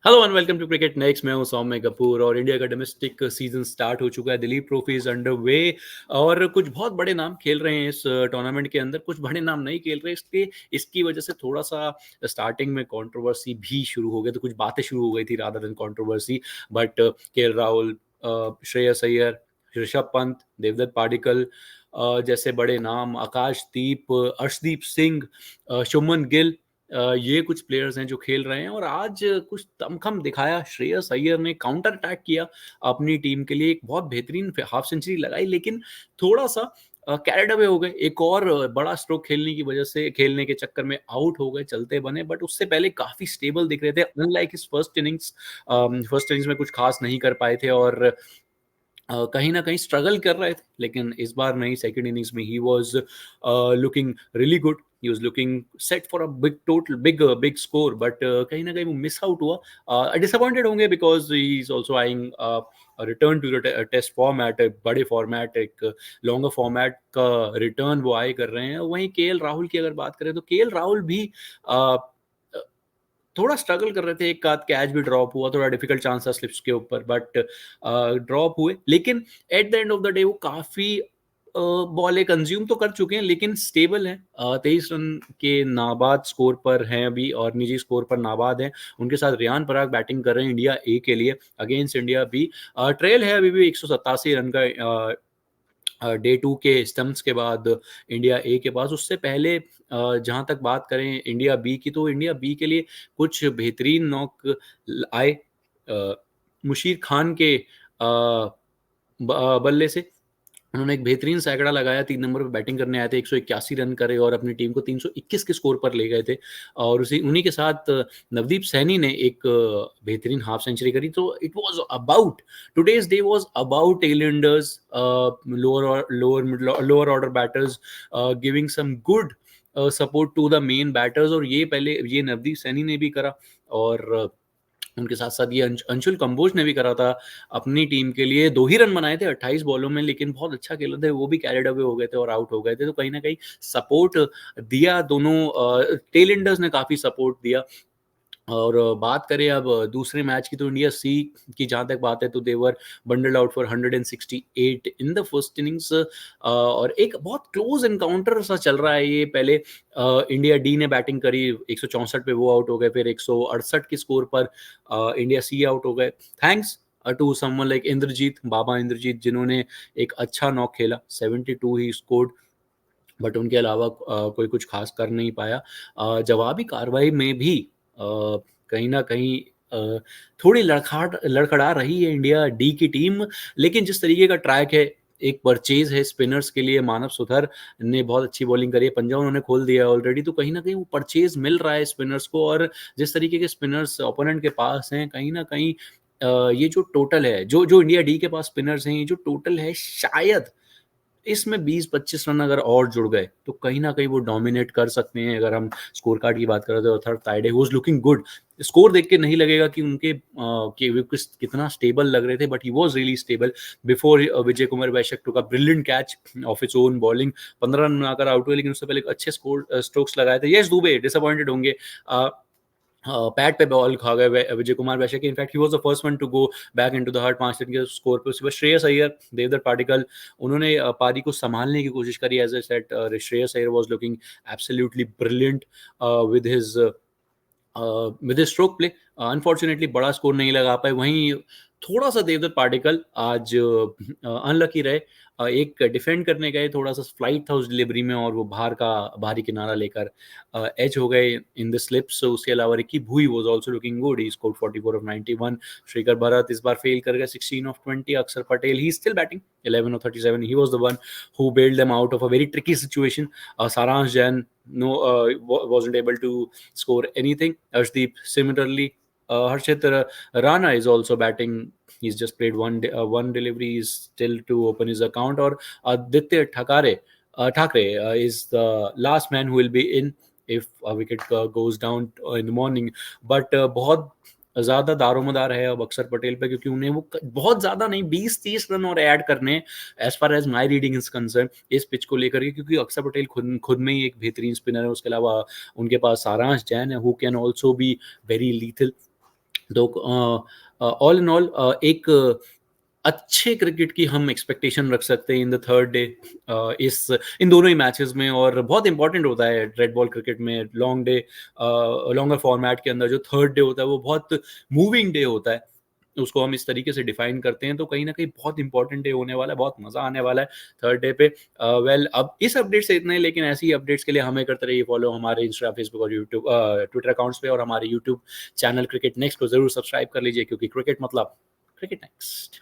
Hello and welcome to cricket next. मैं हूं सौम्य कपूर और इंडिया का डोमेस्टिक सीजन स्टार्ट हो चुका है। Dilip trophy is under way और कुछ बहुत बड़े नाम खेल रहे हैं इस टूर्नामेंट के अंदर, कुछ बड़े नाम नहीं खेल रहे। इसकी वजह से थोड़ा सा स्टार्टिंग में कंट्रोवर्सी भी शुरू हो गई, तो कुछ बातें शुरू हो गई थी रादर देन कंट्रोवर्सी। बट के राहुल, श्रेयस अय्यर, ऋषभ पंत, देवदत्त पाडिक्कल जैसे बड़े नाम, आकाशदीप, अर्शदीप सिंह, शुभमन गिल, ये कुछ प्लेयर्स हैं जो खेल रहे हैं। और आज कुछ दमखम दिखाया। श्रेयस अय्यर ने काउंटर अटैक किया अपनी टीम के लिए, एक बहुत बेहतरीन हाफ सेंचुरी लगाई, लेकिन थोड़ा सा कैरिड अवे हो गए। एक और बड़ा स्ट्रोक खेलने की वजह से, खेलने के चक्कर में आउट हो गए, चलते बने। बट उससे पहले काफी स्टेबल दिख रहे थे, अनलाइक इस फर्स्ट इनिंग्स में कुछ खास नहीं कर पाए थे और कहीं ना कहीं स्ट्रगल कर रहे थे। लेकिन इस बार नहीं, सेकंड इनिंग्स में he was looking really good. He was looking set for a big total, big score. But कहीं ना कहीं वो मिस आउट हुआ। डिसअपॉइंटेड होंगे because he is also eyeing return to the test format, एक बड़े format, एक लॉन्गर फॉर्मेट का रिटर्न वो आए कर रहे हैं। वहीं केएल राहुल की अगर बात करें तो केएल राहुल भी uh, थोड़ा स्ट्रगल कर रहे थे। एक आध कैच भी ड्रॉप हुआ, थोड़ा डिफिकल्ट चांस था स्लिप्स के ऊपर, बट ड्रॉप हुए। लेकिन at the end of the day वो काफी बॉलें कंज्यूम तो कर चुके हैं, लेकिन स्टेबल हैं। 23 रन के नाबाद स्कोर पर हैं अभी और निजी स्कोर पर नाबाद हैं। उनके साथ रियान पराग बैटिंग कर रहे हैं इंडिया ए के लिए, अगेंस्ट इंडिया बी। ट्रेल है अभी भी 187 रन का डे टू के स्टम्प्स के बाद इंडिया ए के पास। उससे पहले जहां तक बात करें इंडिया बी की, तो इंडिया बी के लिए कुछ बेहतरीन नॉक आए मुशीर खान के बल्ले से। उन्होंने एक बेहतरीन सैकड़ा लगाया, 3 नंबर पे बैटिंग करने आए थे, 181 रन करे और अपनी टीम को 321 के स्कोर पर ले गए थे। और उन्हीं के साथ नवदीप सैनी ने एक बेहतरीन हाफ सेंचुरी करी। तो it was about, today's day was about tail enders, lower order batters giving some good support to the main batters. और ये पहले ये नवदीप सैनी ने भी करा और उनके साथ साथ ये अंशुल कंबोज ने भी करा था। अपनी टीम के लिए 2 ही रन बनाए थे 28 बॉलों में, लेकिन बहुत अच्छा खेले थे। वो भी कैरिड अवे हो गए थे और आउट हो गए थे। तो कहीं ना कहीं सपोर्ट दिया दोनों टेलेंडर्स ने, काफी सपोर्ट दिया। और बात करें अब दूसरे मैच की, तो इंडिया सी की जहां तक बात है, तो they were bundle out for 168 in the first innings. और एक बहुत क्लोज एनकाउंटर सा चल रहा है ये। पहले इंडिया डी ने बैटिंग करी, 164 पे वो आउट हो गए, फिर 168 के स्कोर पर इंडिया सी आउट हो गए। Thanks to someone like Indrajith, Baba Indrajith, जिन्होंने एक अच्छा नॉक खेला, 72 ही स्कोर्ड। बट उनके अलावा कोई कुछ खास कर नहीं पाया। जवाबी कार्रवाई में भी कहीं ना कहीं थोड़ी लड़खड़ा रही है इंडिया डी की टीम। लेकिन जिस तरीके का ट्रैक है, एक परचेज है स्पिनर्स के लिए। मानव सुधर ने बहुत अच्छी बॉलिंग करी है, पंजा उन्होंने खोल दिया है ऑलरेडी। तो कहीं ना कहीं वो परचेज मिल रहा है स्पिनर्स को। और जिस तरीके के स्पिनर्स ओपोनेंट के पास हैं, कहीं ना कहीं ये जो टोटल है, जो जो इंडिया डी के पास स्पिनर्स हैं, ये जो टोटल है, शायद इसमें 20-25 रन अगर और जुड़ गए तो कहीं ना कहीं वो डोमिनेट कर सकते हैं। अगर हम स्कोर कार्ड की बात करें तो Atharva Taide was looking good. Score देख के नहीं लगेगा कि उनके कि वो कितना स्टेबल लग रहे थे, but he was really stable before Vijay Kumar Vyshak took a brilliant catch off its own bowling. 15 run बनाकर आउट हुए, लेकिन उससे पहले अच्छे स्ट्रोक्स लगाए थे। यस दुबे डिसअपॉइंटेड होंगे, पैड पे बॉल खा गए विजय कुमार वैश्य के। In fact he was the first one to go back into the hut 5 run के स्कोर पे। उसके बाद श्रेयस अय्यर, देवदत्त पाडिक्कल, उन्होंने पारी को संभालने की कोशिश करी। As I said, Shreyas Iyer was looking absolutely brilliant with his stroke play. Unfortunately बड़ा स्कोर नहीं लगा पाए। वहीं थोड़ा सा देवदत्त पाडिक्कल आज अनलकी रहे। एक डिफेंड करने गए, थोड़ा सा फ्लाइट था उस डिलीवरी में और वो भारी किनारा लेकर एज हो गए इन द स्लिप्स। उसके अलावा Ricky Bhui was also looking good, he scored 44 of 91। Srikar Bharat इस बार फेल कर गए, 16 of 20। Axar Patel, he still batting, 11 of 37। He was the one who bailed them out of a very tricky situation. Saransh Jain wasn't able to score anything. Arshdeep similarly. Harshit Rana is also batting. He's just played one delivery. He's still to open his account. Or Aditya Thakre is the last man who will be in if a wicket goes down in the morning. But बहुत ज्यादा दारोमदार है अब अक्षर पटेल पे, क्योंकि उन्हें वो बहुत ज्यादा नहीं, 20-30 रन और ऐड करने as far as my reading is concern इस पिच को लेकर के। क्योंकि अक्षर पटेल खुद में ही एक बेहतरीन स्पिनर है। उसके अलावा उनके पास सारांश जैन है, who can also be very lethal. तो ऑल इन ऑल एक अच्छे क्रिकेट की हम एक्सपेक्टेशन रख सकते हैं इन द थर्ड डे, इस इन दोनों ही मैचेस में। और बहुत इंपॉर्टेंट होता है रेड बॉल क्रिकेट में लॉन्ग डे, लॉन्गर फॉर्मेट के अंदर जो थर्ड डे होता है वो बहुत मूविंग डे होता है। उसको हम इस तरीके से डिफाइन करते हैं, तो कहीं ना कहीं बहुत इंपॉर्टेंट डे होने वाला है, बहुत मजा आने वाला है थर्ड डे पे। वेल, अब इस अपडेट से इतना ही, लेकिन ऐसी अपडेट्स के लिए हमें करते रहिए फॉलो हमारे इंस्टा, फेसबुक और यूट्यूब, ट्विटर अकाउंट्स पे, और हमारे यूट्यूब चैनल क्रिकेट नेक्स्ट को जरूर सब्सक्राइब कर लीजिए, क्योंकि क्रिकेट मतलब क्रिकेट नेक्स्ट।